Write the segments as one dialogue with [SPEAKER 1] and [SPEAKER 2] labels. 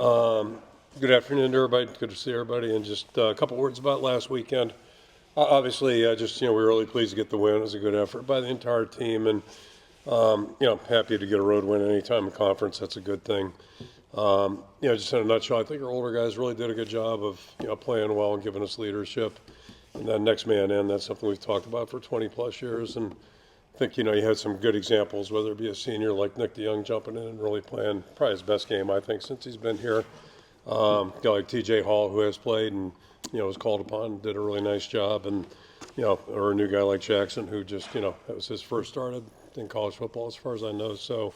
[SPEAKER 1] Um, Good afternoon to everybody. Good to see everybody. And just a couple words about last weekend. Obviously, we were really pleased to get the win. It was a good effort by the entire team, and happy to get a road win anytime in conference. That's a good thing. Just in a nutshell, I think our older guys really did a good job of playing well and giving us leadership. And then next man in, that's something we've talked about for 20 plus years. And I think you had some good examples, whether it be a senior like Nick DeYoung jumping in and really playing probably his best game I think since he's been here. Guy like T.J. Hall, who has played and was called upon, did a really nice job, and or a new guy like Jackson, who just that was his first start in college football, as far as I know. So,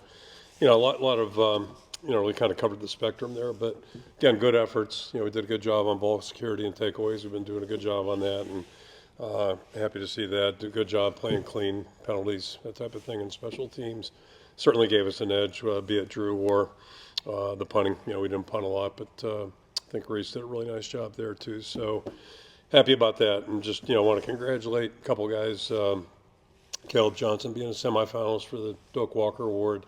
[SPEAKER 1] a lot of really kind of covered the spectrum there. But again, good efforts. We did a good job on ball security and takeaways. We've been doing a good job on that, and happy to see that. Did a good job playing clean, penalties, that type of thing, and special teams. Certainly gave us an edge, be it Drew or the punting. We didn't punt a lot, but I think Reese did a really nice job there too. So happy about that, and just want to congratulate a couple guys. Caleb Johnson being a semifinalist for the Doak Walker Award,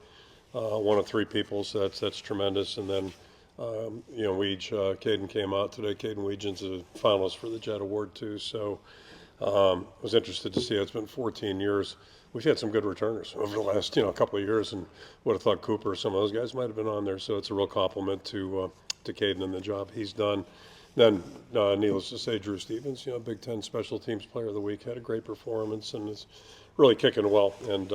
[SPEAKER 1] one of three people, so that's tremendous. And then Caden came out today. Caden Weegens is a finalist for the Jet Award too. So I was interested to see. It's been 14 years. We've had some good returners over the last couple of years, and would have thought Cooper or some of those guys might have been on there. So it's a real compliment to Caden and the job he's done. Then, needless to say, Drew Stevens, Big Ten Special Teams Player of the Week, had a great performance and is really kicking well and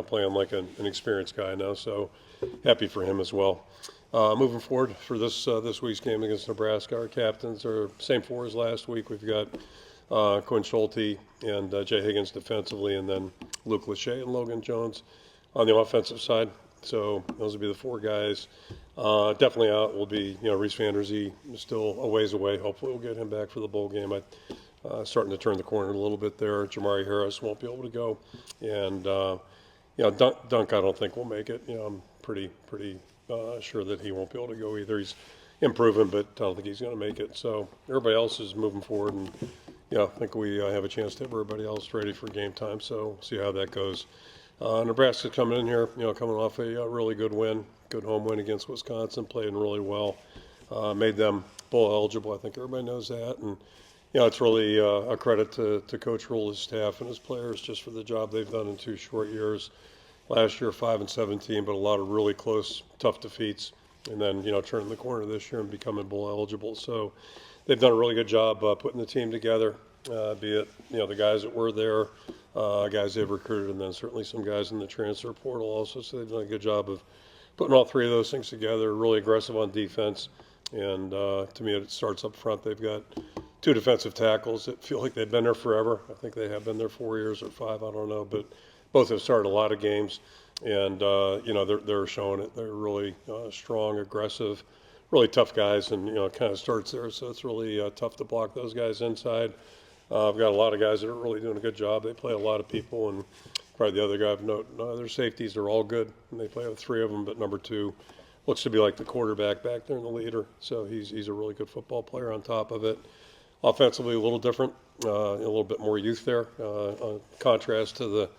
[SPEAKER 1] playing like an experienced guy now. So happy for him as well. Moving forward for this week's game against Nebraska, our captains are same four as last week. We've got Quinn Schulte and Jay Higgins defensively, and then Luke Lachey and Logan Jones on the offensive side. So those will be the four guys. Definitely out will be Reese Vanderzee, still a ways away. Hopefully we'll get him back for the bowl game. Starting to turn the corner a little bit there. Jamari Harris won't be able to go, and Dunk I don't think will make it. I'm pretty sure that he won't be able to go either. He's improving, but I don't think he's going to make it. So everybody else is moving forward, and I think we have a chance to have everybody else ready for game time. So we'll see how that goes. Nebraska coming in here, coming off a really good win, good home win against Wisconsin, playing really well, made them bowl eligible. I think everybody knows that, and it's really a credit to Coach Rule, his staff, and his players just for the job they've done in 2 short years. Last year, 5-17, but a lot of really close, tough defeats, and then turning the corner this year and becoming bowl eligible. So they've done a really good job putting the team together, be it the guys that were there, guys they've recruited, and then certainly some guys in the transfer portal also. So they've done a good job of putting all three of those things together. Really aggressive on defense, and to me it starts up front. They've got 2 defensive tackles that feel like they've been there forever. I think they have been there 4 years or 5, I don't know, but both have started a lot of games, and they're showing it. They're really strong, aggressive, really tough guys, and it kind of starts there. So it's really tough to block those guys inside. I've got a lot of guys that are really doing a good job. They play a lot of people, and probably the other guy I've noted, their safeties are all good, and they play with 3 of them, but number 2 looks to be like the quarterback back there and the leader. So he's a really good football player on top of it. Offensively, a little different, a little bit more youth there, on contrast to the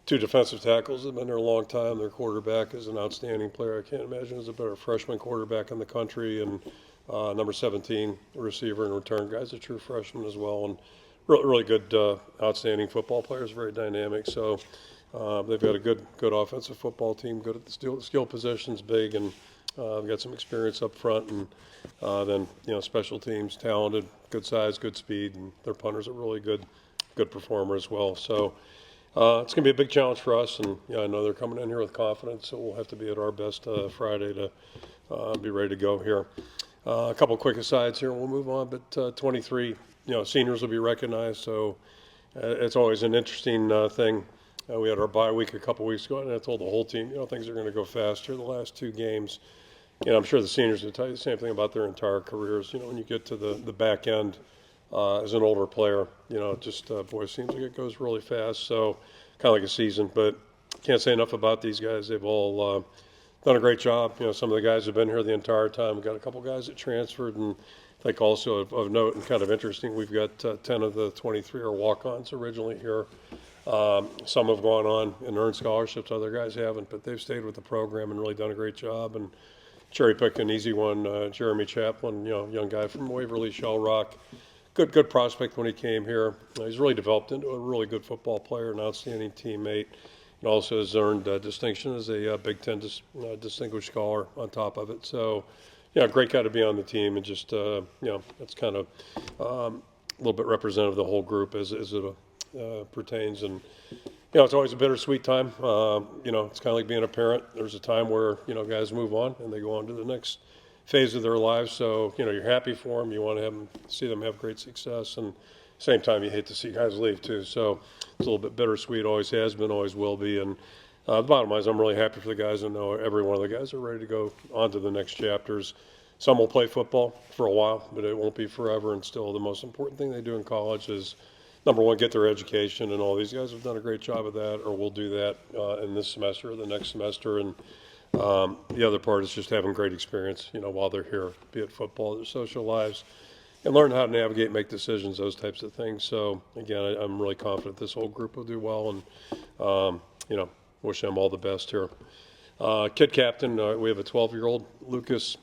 [SPEAKER 1] 2 defensive tackles that have been there a long time. Their quarterback is an outstanding player. I can't imagine there's a better freshman quarterback in the country, and number 17, receiver and return guy's a true freshman as well, and really good, outstanding football players, very dynamic. So they've got a good offensive football team, good at the skill positions, big, and they've got some experience up front, and then special teams, talented, good size, good speed, and their punters are really good performer as well. So it's going to be a big challenge for us, and I know they're coming in here with confidence, so we'll have to be at our best Friday to be ready to go here. A couple quick asides here, and we'll move on. But 23, seniors will be recognized, so it's always an interesting thing. We had our bye week a couple weeks ago, and I told the whole team, things are going to go faster the last 2 games. I'm sure the seniors will tell you the same thing about their entire careers. When you get to the back end as an older player, it just, it seems like it goes really fast. So kind of like a season, but can't say enough about these guys. They've all done a great job. Some of the guys have been here the entire time. We've got a couple guys that transferred, and I think also of note and kind of interesting, we've got 10 of the 23 are walk-ons originally here. Some have gone on and earned scholarships, other guys haven't, but they've stayed with the program and really done a great job. And cherry pick an easy one. Jeremy Chaplin, young guy from Waverly Shell Rock. Good prospect when he came here. He's really developed into a really good football player, an outstanding teammate, and also has earned distinction as a Big Ten distinguished scholar on top of it. So, great guy to be on the team, and just that's kind of a little bit representative of the whole group as it pertains. And it's always a bittersweet time. It's kind of like being a parent. There's a time where guys move on and they go on to the next phase of their lives. So you're happy for them. You want to see them have great success, and same time you hate to see guys leave too. So it's a little bit bittersweet. Always has been, always will be. And the bottom line is I'm really happy for the guys. I know every one of the guys are ready to go on to the next chapters. Some will play football for a while, but it won't be forever. And still, the most important thing they do in college is, number one, get their education, and all these guys have done a great job of that, or will do that in this semester or the next semester. And the other part is just having great experience, while they're here, be it football, their social lives, and learn how to navigate, make decisions, those types of things. So again, I'm really confident this whole group will do well, and wish them all the best here. Kid captain, we have a 12-year-old, Lucas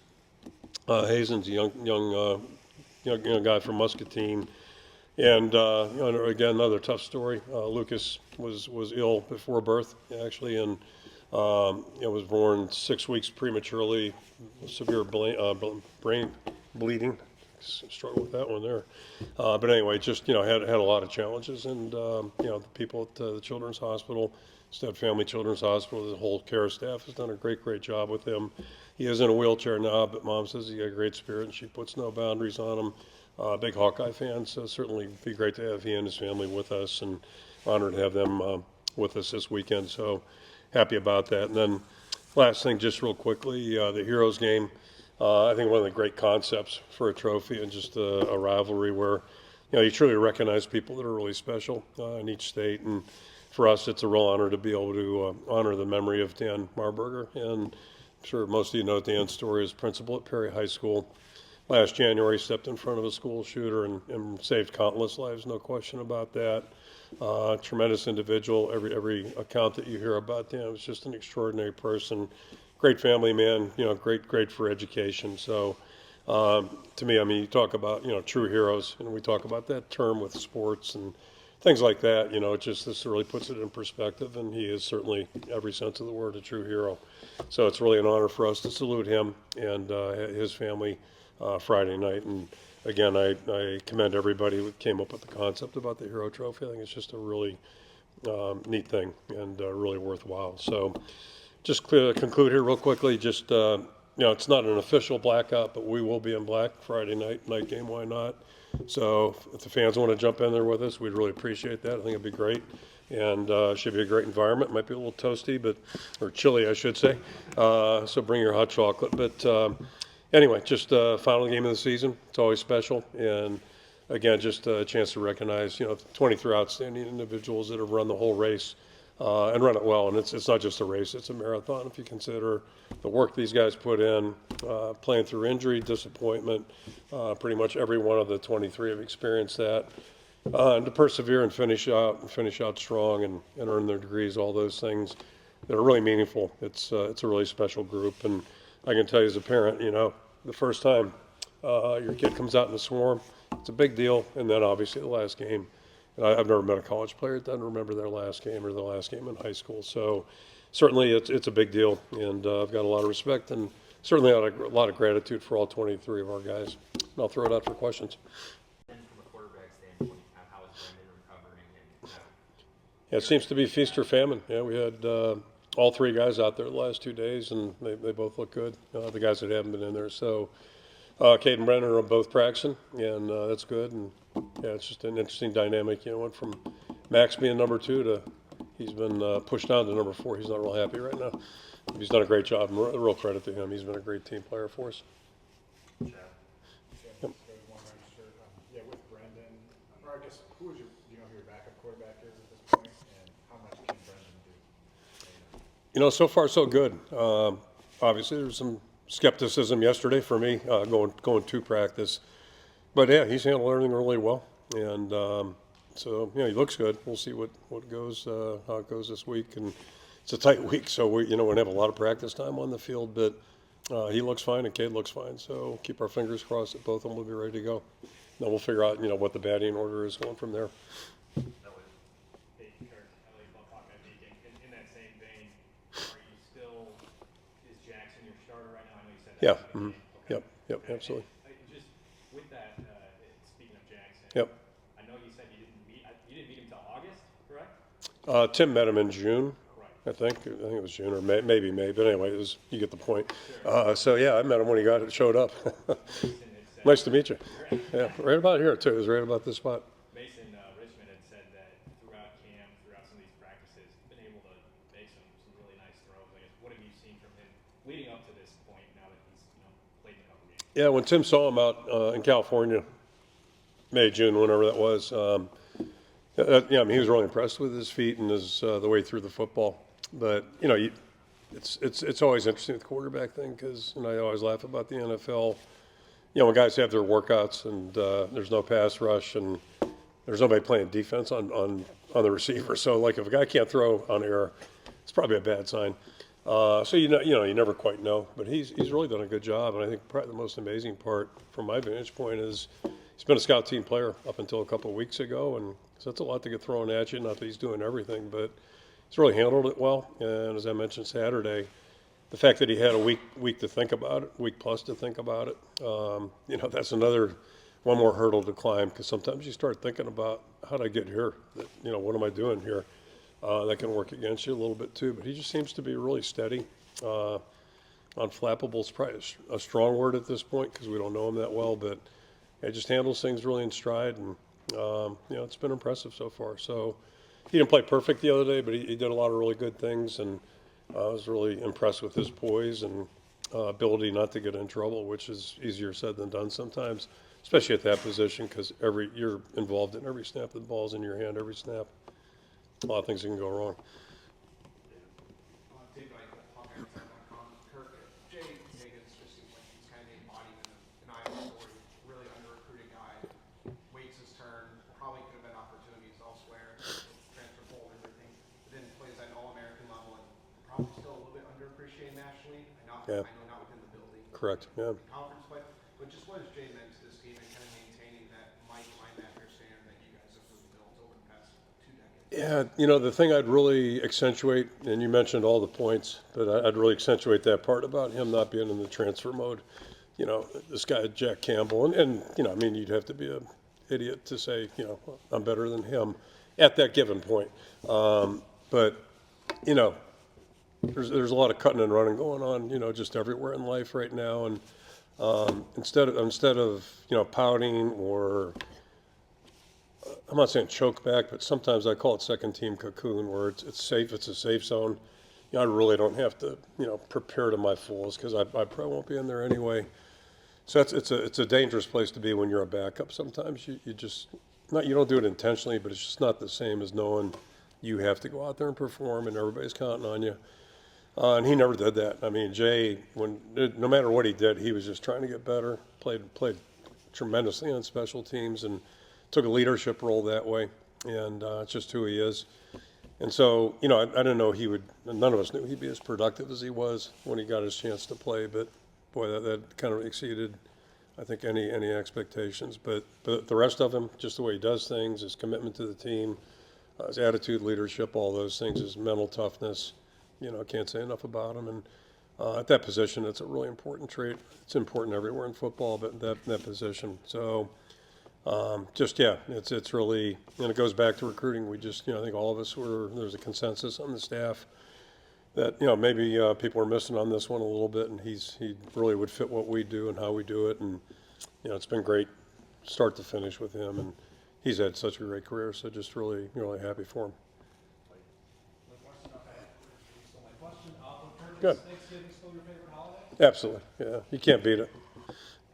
[SPEAKER 1] Hazen's a young guy from Muscatine. And again, another tough story. Lucas was ill before birth, actually, and was born 6 weeks prematurely, severe brain bleeding. Struggled with that one there. But anyway, just had a lot of challenges, and the people at the Children's Hospital, Stead Family Children's Hospital, the whole care staff has done a great job with him. He is in a wheelchair now, but Mom says he got a great spirit, and she puts no boundaries on him. Big Hawkeye fan, so certainly be great to have he and his family with us, and honored to have them with us this weekend. So happy about that. And then last thing, just real quickly, the Heroes game. I think one of the great concepts for a trophy, and just a rivalry where you truly recognize people that are really special in each state. And for us, it's a real honor to be able to honor the memory of Dan Marburger. And I'm sure most of you know Dan's story as principal at Perry High School. Last January, stepped in front of a school shooter and saved countless lives, no question about that. Tremendous individual. Every account that you hear about Dan was just an extraordinary person. Great family man, great for education. So to me, you talk about, true heroes, and we talk about that term with sports and things like that. This really puts it in perspective, and he is certainly, every sense of the word, a true hero. So it's really an honor for us to salute him and his family Friday night. And again, I commend everybody who came up with the concept about the Hero Trophy. I think it's just a really neat thing, and really worthwhile. So just to conclude here real quickly, it's not an official blackout, but we will be in black Friday night game. Why not? So if the fans want to jump in there with us, we'd really appreciate that. I think it'd be great, and should be a great environment. Might be a little toasty, or chilly, I should say. So bring your hot chocolate. But anyway, just final game of the season. It's always special, and again, just a chance to recognize 23 outstanding individuals that have run the whole race. And run it well, and it's not just a race, it's a marathon. If you consider the work these guys put in, playing through injury, disappointment, pretty much every one of the 23 have experienced that, and to persevere and finish out strong and earn their degrees, all those things that are really meaningful. It's a really special group, and I can tell you as a parent, the first time your kid comes out in the swarm, it's a big deal, and then obviously the last game. And I've never met a college player that doesn't remember their last game or the last game in high school. So certainly it's a big deal, and I've got a lot of respect and certainly a lot of gratitude for all 23 of our guys. And I'll throw it out for questions.
[SPEAKER 2] From a quarterback standpoint, how is Brendan recovering?
[SPEAKER 1] Yeah, it seems to be feast or famine. Yeah, we had all three guys out there the last 2 days, and they both look good, the guys that haven't been in there. So Cade and Brennan are both practicing, and that's good. And yeah, it's just an interesting dynamic. Went from Max being number 2 to he's been pushed down to number 4. He's not real happy right now. He's done a great job, and real credit to him. He's been a great team player for us.
[SPEAKER 3] Yep. With Brendan, or I guess, who is who your backup quarterback is at this point, and how much can Brendan do?
[SPEAKER 1] So far so good. Obviously, there was some skepticism yesterday for me going to practice. But yeah, he's handled everything really well, and so he looks good. We'll see how it goes this week, and it's a tight week, so we're going to have a lot of practice time on the field. But He looks fine and Cade looks fine, so keep our fingers crossed that both of them will be ready to go. Then we'll figure out, what the batting order is going from there.
[SPEAKER 2] That was
[SPEAKER 3] Hey, Kirk, LA Buff Hawkeye Beacon. In that same vein, are you still, is Jackson your starter right now? I know you said that.
[SPEAKER 1] Yeah.
[SPEAKER 3] at the beginning. Okay.
[SPEAKER 1] Yep.
[SPEAKER 3] Okay.
[SPEAKER 1] Absolutely.
[SPEAKER 3] Just with that, speaking of Jackson.
[SPEAKER 1] Yep.
[SPEAKER 3] I know you said you didn't meet him until August, correct?
[SPEAKER 1] Tim met him in June.
[SPEAKER 3] Right.
[SPEAKER 1] I think it was June or maybe May, but anyway, you get the point. So yeah, I met him when he showed up.
[SPEAKER 3] Mason had said,
[SPEAKER 1] Nice to meet you. Yeah, right about here too. It was right about this spot.
[SPEAKER 3] Mason Richmond had said that throughout camp, throughout some of these practices, he's been able to make some really nice throws. I guess, what have you seen from him leading up to this point now that he's played in a couple games?
[SPEAKER 1] Yeah, when Tim saw him out in California, May, June, whenever that was, I mean, he was really impressed with his feet and the way through the football. But it's always interesting with the quarterback thing because I always laugh about the NFL. When guys have their workouts and there's no pass rush and there's nobody playing defense on the receiver. So like if a guy can't throw on air, it's probably a bad sign. So you never quite know. But he's really done a good job. And I think probably the most amazing part from my vantage point is he's been a scout team player up until a couple of weeks ago, and so that's a lot to get thrown at you. Not that he's doing everything, but he's really handled it well. And as I mentioned Saturday, the fact that he had a week to think about it, week plus to think about it, that's one more hurdle to climb because sometimes you start thinking about how did I get here? What am I doing here? That can work against you a little bit too. But he just seems to be really steady. Unflappable is probably a strong word at this point because we don't know him that well, but he just handles things really in stride, and it's been impressive so far. So he didn't play perfect the other day, but he did a lot of really good things, and I was really impressed with his poise and ability not to get in trouble, which is easier said than done sometimes, especially at that position because you're involved in every snap. The ball's in your hand every snap. A lot of things can go wrong.
[SPEAKER 4] Kirk, Jay Higgins just seems like he's kind of the embodiment of an Iowa story, really under-recruited guy, waits his turn, probably could have been opportunities elsewhere, transfer portal and everything, but then plays at an All-American level and probably still a little bit underappreciated nationally.
[SPEAKER 1] Yeah.
[SPEAKER 4] I know not within the building.
[SPEAKER 1] Correct, yeah.
[SPEAKER 4] Conference play, but just what has Jay meant to this team and kind of maintaining that Mike linebacker standard that you guys have really built over the past 2 decades?
[SPEAKER 1] Yeah, the thing I'd really accentuate, and you mentioned all the points, but I'd really accentuate that part about him not being in the transfer mode. This guy, Jack Campbell, and I mean, you'd have to be an idiot to say, I'm better than him at that given point. But, there's a lot of cutting and running going on, just everywhere in life right now. And instead of pouting or I'm not saying choke back, but sometimes I call it second team cocoon, where it's safe. It's a safe zone. I really don't have to prepare to my fullest because I probably won't be in there anyway. So it's a dangerous place to be when you're a backup. Sometimes you don't do it intentionally, but it's just not the same as knowing you have to go out there and perform and everybody's counting on you. And he never did that. I mean, Jay, no matter what he did, he was just trying to get better. Played tremendously on special teams and took a leadership role that way. And it's just who he is. And so, I didn't know none of us knew he'd be as productive as he was when he got his chance to play. But boy, that kind of exceeded, I think, any expectations. But the rest of him, just the way he does things, his commitment to the team, his attitude, leadership, all those things, his mental toughness. I can't say enough about him. And at that position, it's a really important trait. It's important everywhere in football, but that position. So, it's really, and it goes back to recruiting. We just, I think all of us there's a consensus on the staff that, maybe people are missing on this one a little bit, and he really would fit what we do and how we do it. And, it's been great start to finish with him, and he's had such a great career. So just really, really happy for him. Good.
[SPEAKER 3] Thanksgiving still your favorite holiday?
[SPEAKER 1] Absolutely, yeah. You can't beat it.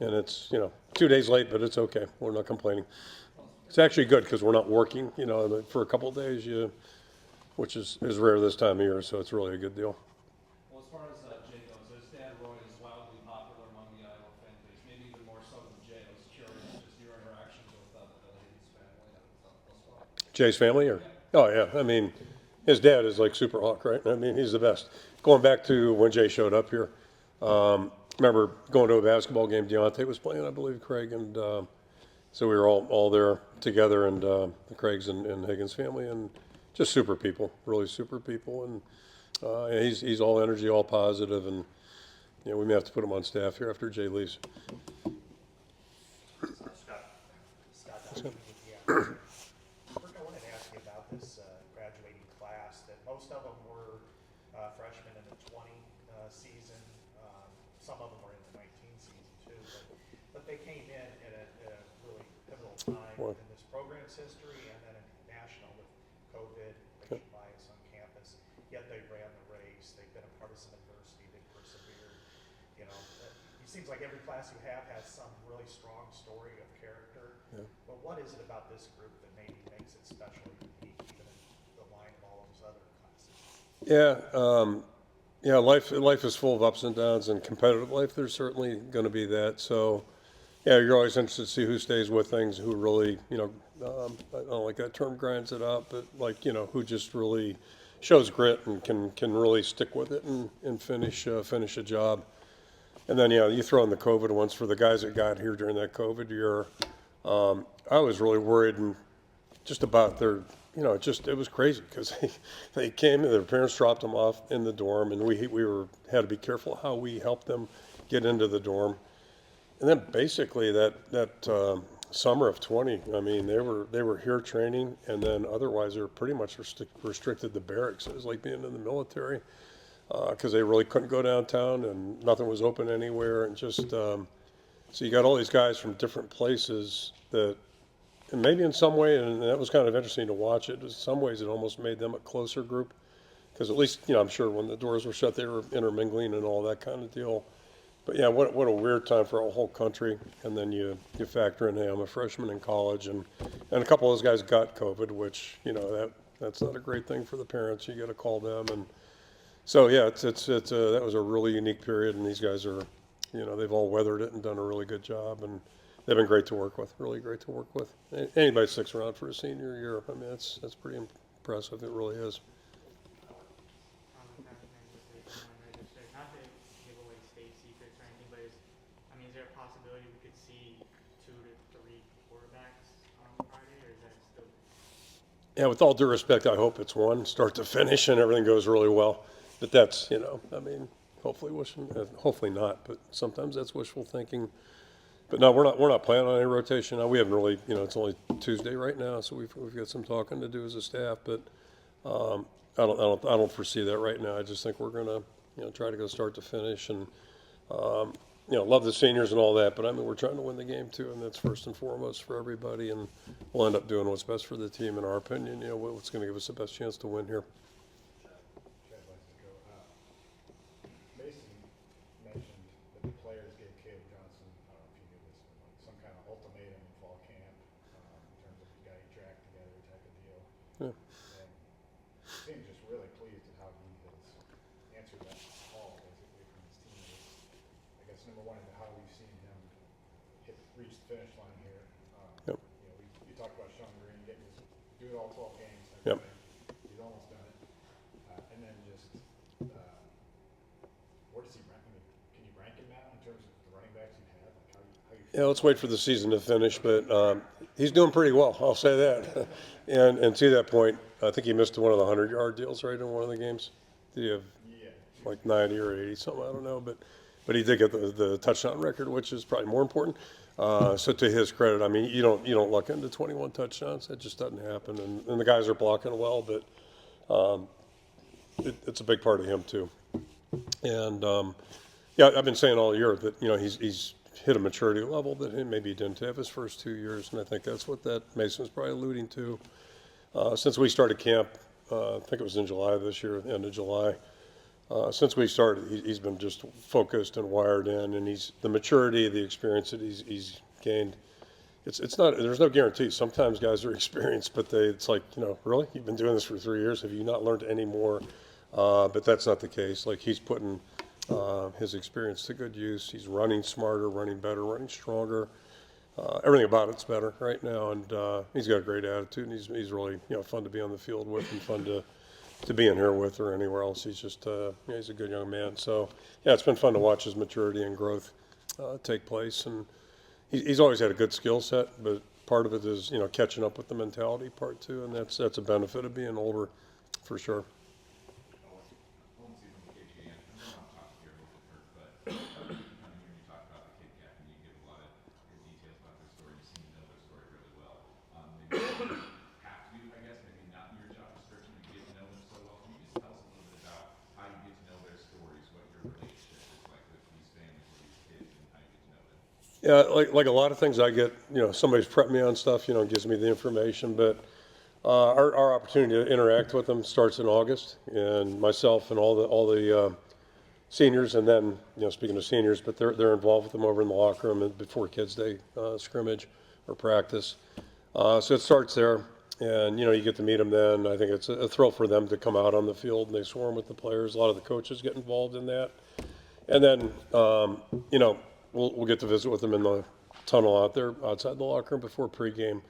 [SPEAKER 1] And it's, 2 days late, but it's okay. We're not complaining. It's actually good because we're not working, for a couple of days, which is rare this time of year, so it's really a good deal.
[SPEAKER 5] Well, as far as Jay goes, his dad, Roy, is wildly popular among the Iowa fan base, maybe even more so than Jay. I was curious, just your interactions with the Hawkeyes family thus far.
[SPEAKER 1] Jay's family? Oh, yeah. I mean, his dad is like Super Hawk, right? I mean, he's the best. Going back to when Jay showed up here, remember going to a basketball game. Deontay was playing, I believe, Craig, and so we were all there together, and the Craigs and Higgins family, and just super people, really super people, and he's all energy, all positive, and we may have to put him on staff here after Jay leaves.
[SPEAKER 6] Scott, Kirk, I wanted to ask you about this graduating class. That most of them were freshmen in the 20 season. Some of them were in the 19 season too. But they came in at a really pivotal time in this program's history and then national with COVID, racial bias on campus. Yet they ran the race. They've been a part of some adversity. They persevered. It seems like every class you have has some really strong story of character. Yeah. But what is it about this group that maybe makes it special or unique, even in the line of all those other classes?
[SPEAKER 1] Yeah, life is full of ups and downs, and competitive life, there's certainly going to be that. So, yeah, you're always interested to see who stays with things, who really, I don't like that term, grinds it out, but who just really shows grit and can really stick with it and finish a job. And then, you throw in the COVID ones for the guys that got here during that COVID year. I was really worried and just about their, it was crazy because they came and their parents dropped them off in the dorm, and we had to be careful how we helped them get into the dorm. And then basically that summer of 20, I mean, they were here training, and then otherwise they were pretty much restricted to barracks. It was like being in the military. Because they really couldn't go downtown and nothing was open anywhere, and just so you got all these guys from different places that, and maybe in some way, and that was kind of interesting to watch it. In some ways, it almost made them a closer group, because at least I'm sure when the doors were shut, they were intermingling and all that kind of deal. But yeah, what a weird time for a whole country. And then you factor in, hey, I'm a freshman in college, and a couple of those guys got COVID, which that's not a great thing for the parents. You got to call them and. So yeah, that was a really unique period, and these guys are, they've all weathered it and done a really good job, and they've been great to work with, really great to work with. Anybody sticks around for a senior year, I mean, that's pretty impressive. It really is.
[SPEAKER 7] Not to give away state secrets or anything, but is there a possibility we could see 2 to 3 quarterbacks on Friday, or is that still?
[SPEAKER 1] Yeah, with all due respect, I hope it's one, start to finish, and everything goes really well. But that's, hopefully not, but sometimes that's wishful thinking. But no, we're not planning on any rotation. Now, we haven't really, it's only Tuesday right now, so we've got some talking to do as a staff, but I don't foresee that right now. I just think we're gonna, try to go start to finish, and love the seniors and all that, but we're trying to win the game too, and that's first and foremost for everybody, and we'll end up doing what's best for the team in our opinion, what's going to give us the best chance to win here.
[SPEAKER 8] Mason mentioned that the players gave Caleb Johnson, I don't know if you knew this, but some kind of ultimatum in fall camp in terms of you got your track together type of deal.
[SPEAKER 1] Yeah.
[SPEAKER 8] And he seemed just really pleased at how he has answered that call basically from his teammates. I guess number one, how we've seen him reach the finish line here.
[SPEAKER 1] Yep.
[SPEAKER 8] You talked about Sean Green getting do it all 12 games.
[SPEAKER 1] Yep.
[SPEAKER 8] He's almost done it. And then just where does he rank? Can you rank him now in terms of the running backs you've had? Like how you
[SPEAKER 1] Yeah, let's wait for the season to finish, but he's doing pretty well, I'll say that. and to that point, I think he missed one of the 100-yard deals, right, in one of the games. Did he have like 90 or 80 something? I don't know, but he did get the touchdown record, which is probably more important. So to his credit, you don't luck into 21 touchdowns. That just doesn't happen, and the guys are blocking well, but it's a big part of him too. And I've been saying all year that he's hit a maturity level that maybe he didn't have his first 2 years, and I think that's what that Mason's probably alluding to. Since we started camp, I think it was in July of this year, end of July. Since we started, he's been just focused and wired in, and the maturity, the experience that he's gained. It's not. There's no guarantee. Sometimes guys are experienced, but it's like, really, you've been doing this for 3 years. Have you not learned any more? But that's not the case. Like, he's putting his experience to good use. He's running smarter, running better, running stronger. Everything about it's better right now, and he's got a great attitude, and he's really fun to be on the field with, and fun to to being here with or anywhere else. He's just, he's a good young man. So, yeah, it's been fun to watch his maturity and growth take place. And he's always had a good skill set, but part of it is, catching up with the mentality part too, and that's a benefit of being older, for sure. Yeah, like a lot of things I get, somebody's prepped me on stuff, gives me the information, but our opportunity to interact with them starts in August, and myself and all the seniors, and then, speaking of seniors, but they're involved with them over in the locker room before Kids Day scrimmage or practice. So it starts there, and, you get to meet them then. I think it's a thrill for them to come out on the field, and they swarm with the players. A lot of the coaches get involved in that. And then, we'll get to visit with them in the tunnel out there outside the locker room before pregame.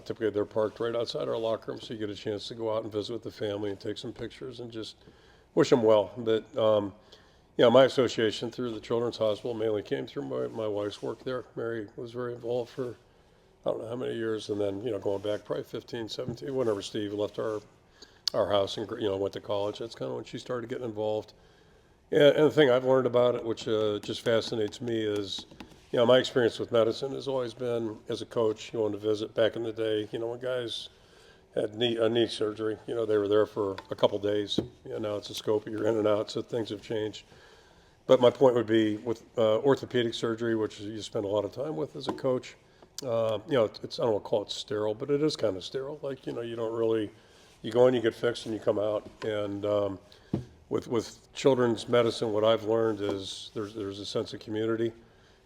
[SPEAKER 1] Typically, they're parked right outside our locker room, so you get a chance to go out and visit with the family and take some pictures and just wish them well. But, my association through the Children's Hospital mainly came through my wife's work there. Mary was very involved for I don't know how many years, and then, going back probably 15, 17, whenever Steve left our house and, went to college, that's kind of when she started getting involved. And the thing I've learned about it, which just fascinates me, is, my experience with medicine has always been, as a coach, going to visit back in the day, when guys had a knee surgery, they were there for a couple days. Now it's a scope, you're in and out, so things have changed. But my point would be with orthopedic surgery, which you spend a lot of time with as a coach, it's, I don't want to call it sterile, but it is kind of sterile. Like, you don't really, you go in, you get fixed, and you come out. And with children's medicine, what I've learned is there's a sense of community.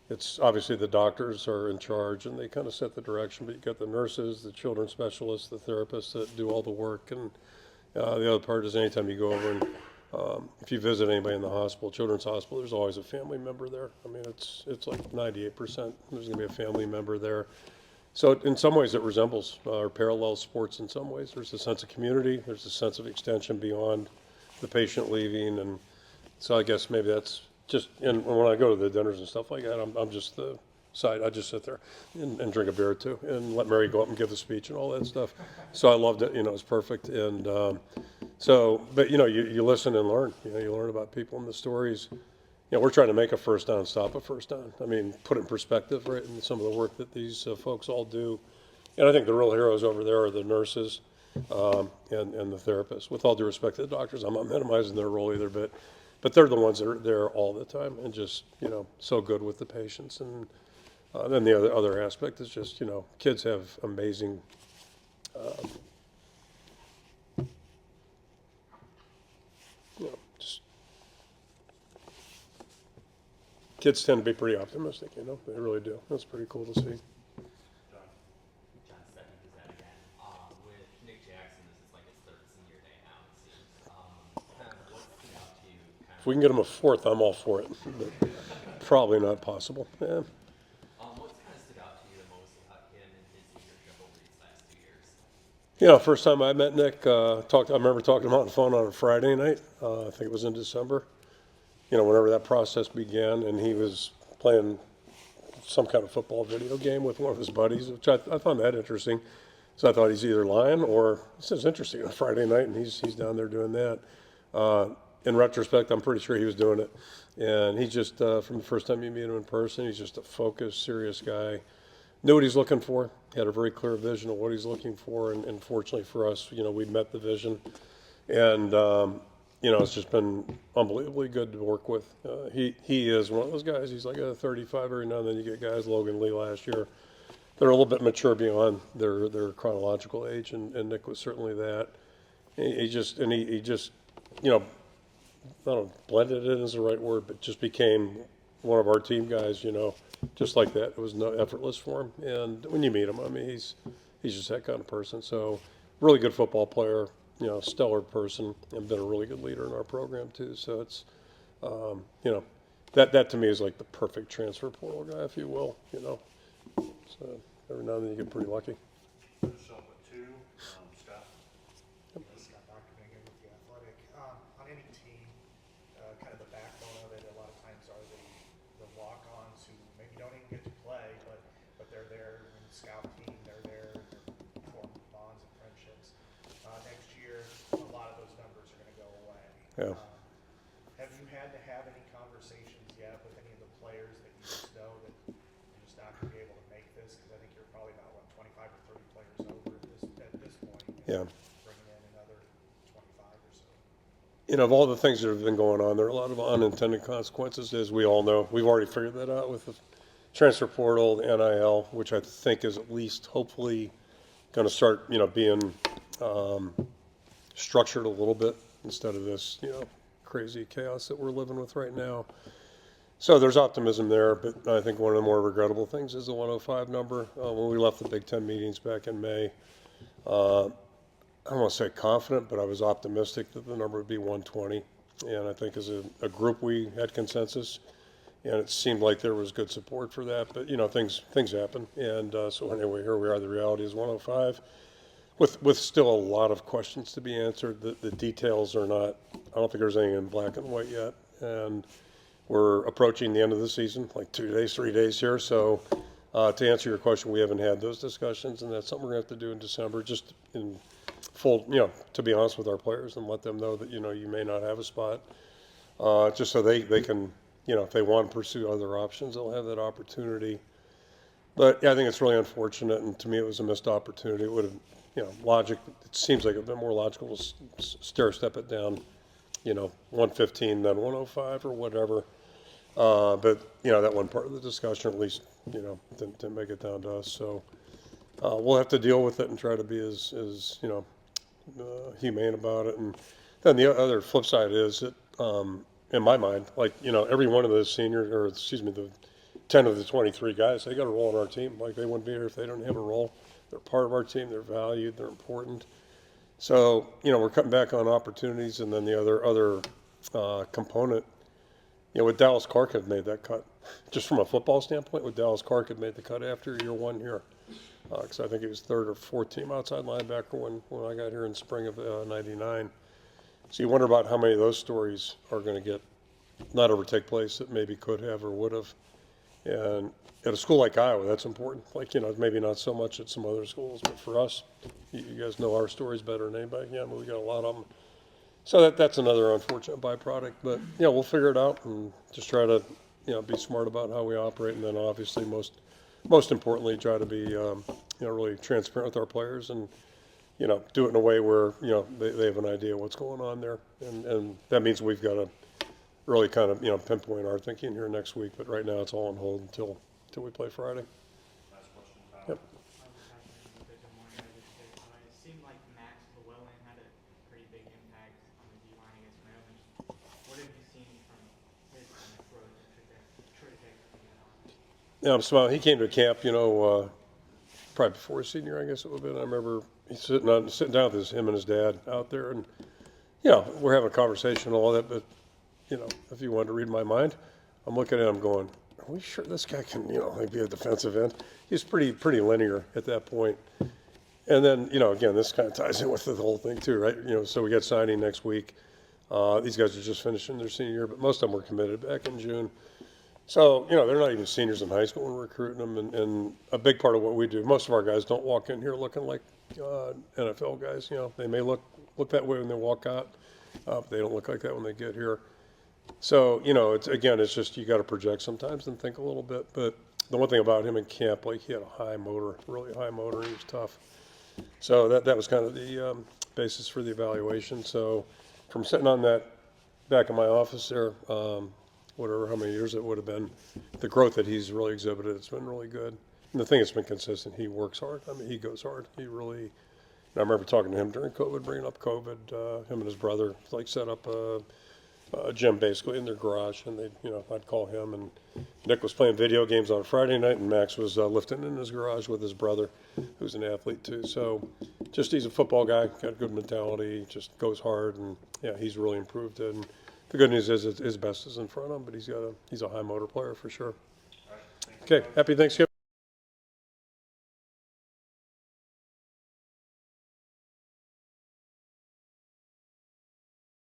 [SPEAKER 1] It's obviously the doctors are in charge, and they kind of set the direction, but you got the nurses, the children's specialists, the therapists that do all the work. And the other part is anytime you go over and if you visit anybody in the hospital, Children's Hospital, there's always a family member there. I mean, it's like 98% there's going to be a family member there. So in some ways it resembles or parallels sports in some ways. There's a sense of community. There's a sense of extension beyond the patient leaving. And so I guess maybe that's just, and when I go to the dinners and stuff like that, I'm just the side. I just sit there and drink a beer or two and let Mary go up and give the speech and all that stuff. So I loved it. It was perfect. And so, but you listen and learn. You learn about people and the stories. We're trying to make a first down stop a first down. I mean, put it in perspective, right? And some of the work that these folks all do. And I think the real heroes over there are the nurses and the therapists. With all due respect to the doctors, I'm not minimizing their role either, but they're the ones that are there all the time and just so good with the patients. And then the other aspect is just kids have amazing. Just kids tend to be pretty optimistic, they really do. That's pretty cool to see.
[SPEAKER 2] John Steffen does that again. With Nick Jackson, this is like his third senior day now, it seems. Kind of what stood out to you?
[SPEAKER 1] If we can get him a fourth, I'm all for it, but probably not possible. Yeah.
[SPEAKER 2] What's kind of stood out to you the most about him and his leadership over these last 2 years?
[SPEAKER 1] First time I met Nick, I remember talking to him on the phone on a Friday night. I think it was in December. Whenever that process began, and he was playing some kind of football video game with one of his buddies, which I found that interesting. So I thought he's either lying or this is interesting on a Friday night, and he's down there doing that. In retrospect, I'm pretty sure he was doing it. And he just, from the first time you meet him in person, he's just a focused, serious guy. Knew what he's looking for. Had a very clear vision of what he's looking for. And fortunately for us, we met the vision. And, it's just been unbelievably good to work with. He is one of those guys. He's like a 35 every now and then. You get guys, Logan Lee last year, they're a little bit mature beyond their chronological age, and Nick was certainly that. He just I don't know, blended in is the right word, but just became one of our team guys, just like that. It was no effortless for him. And when you meet him, I mean, he's just that kind of person. So really good football player, stellar person, and been a really good leader in our program too. So it's, that to me is like the perfect transfer portal guy, if you will, So every now and then you get pretty lucky.
[SPEAKER 8] So with two, Scott.
[SPEAKER 6] Scott, Dr. Megan with you.
[SPEAKER 1] Yeah.
[SPEAKER 6] Have you had to have any conversations yet with any of the players that you just know that you're just not going to be able to make this? Because I think you're probably about, 25 or 30 players over at this point.
[SPEAKER 1] Yeah.
[SPEAKER 6] Bringing in another 25 or so.
[SPEAKER 1] Of all the things that have been going on, there are a lot of unintended consequences, as we all know. We've already figured that out with the transfer portal, the NIL, which I think is at least hopefully going to start, being structured a little bit instead of this, crazy chaos that we're living with right now. So there's optimism there, but I think one of the more regrettable things is the 105 number. When we left the Big Ten meetings back in May, I don't want to say confident, but I was optimistic that the number would be 120. And I think as a group we had consensus, and it seemed like there was good support for that. But, things happen. And so anyway, here we are. The reality is 105 with still a lot of questions to be answered. The details are not, I don't think there's anything in black and white yet. And we're approaching the end of the season, like 2 days, 3 days here. So to answer your question, we haven't had those discussions, and that's something we're going to have to do in December, just in full, to be honest with our players and let them know that, you may not have a spot, just so they can, if they want to pursue other options, they'll have that opportunity. But yeah, I think it's really unfortunate, and to me it was a missed opportunity. It would have, it seems like it would have been more logical to stair-step it down, 115 then 105 or whatever. But, that wasn't part of the discussion, at least, didn't make it down to us. So we'll have to deal with it and try to be as humane about it. And then the other flip side is that, in my mind, every one of those the 10 of the 23 guys, they got a role in our team. Like, they wouldn't be here if they don't have a role. They're part of our team. They're valued. They're important. So, we're cutting back on opportunities. And then the other component, with Dallas Clark had made that cut. Just from a football standpoint, with Dallas Clark had made the cut after year one here. Because I think he was third or fourth team outside linebacker when I got here in spring of '99. So you wonder about how many of those stories are going to not ever take place that maybe could have or would have. And at a school like Iowa, that's important. Maybe not so much at some other schools, but for us, you guys know our stories better than anybody. Yeah, but we got a lot of them. So that's another unfortunate byproduct. But we'll figure it out and just try to be smart about how we operate, and then obviously most importantly, try to be really transparent with our players and do it in a way where they have an idea what's going on there, and that means we've got to really kind of pinpoint our thinking here next week. But right now it's all on hold until we play Friday.
[SPEAKER 3] Last question, Kyle.
[SPEAKER 1] Yep.
[SPEAKER 7] It seemed like Max Llewellyn had a pretty big impact on the D-line against Maryland. What have you seen from his kind of growth and trajectory?
[SPEAKER 1] Yeah, I'm smiling. He came to camp, probably before his senior, I guess it would have been. I remember he's sitting down with him and his dad out there, and we're having a conversation and all that. But if you wanted to read my mind, I'm looking at him going, "Are we sure this guy can, be a defensive end?" He's pretty linear at that point. And then, again, this kind of ties in with the whole thing too, right? So we got signing next week. These guys are just finishing their senior year, but most of them were committed back in June. So, they're not even seniors in high school when we're recruiting them. And a big part of what we do, most of our guys don't walk in here looking like NFL guys. They may look that way when they walk out, but they don't look like that when they get here. So, it's just you got to project sometimes and think a little bit. But the one thing about him in camp, he had a high motor, really high motor, and he was tough. So that was kind of the basis for the evaluation. So from sitting on that back in my office there, how many years it would have been, the growth that he's really exhibited, it's been really good. And the thing that's been consistent, he works hard. He goes hard. He really, I remember talking to him during COVID, bringing up COVID. Him and his brother, set up a gym basically in their garage, and I'd call him, and Nick was playing video games on Friday night, and Max was lifting in his garage with his brother, who's an athlete too. So he's a football guy, got a good mentality, just goes hard, and he's really improved. And the good news is his best is in front of him, but he's a high motor player for sure. Okay, happy Thanksgiving.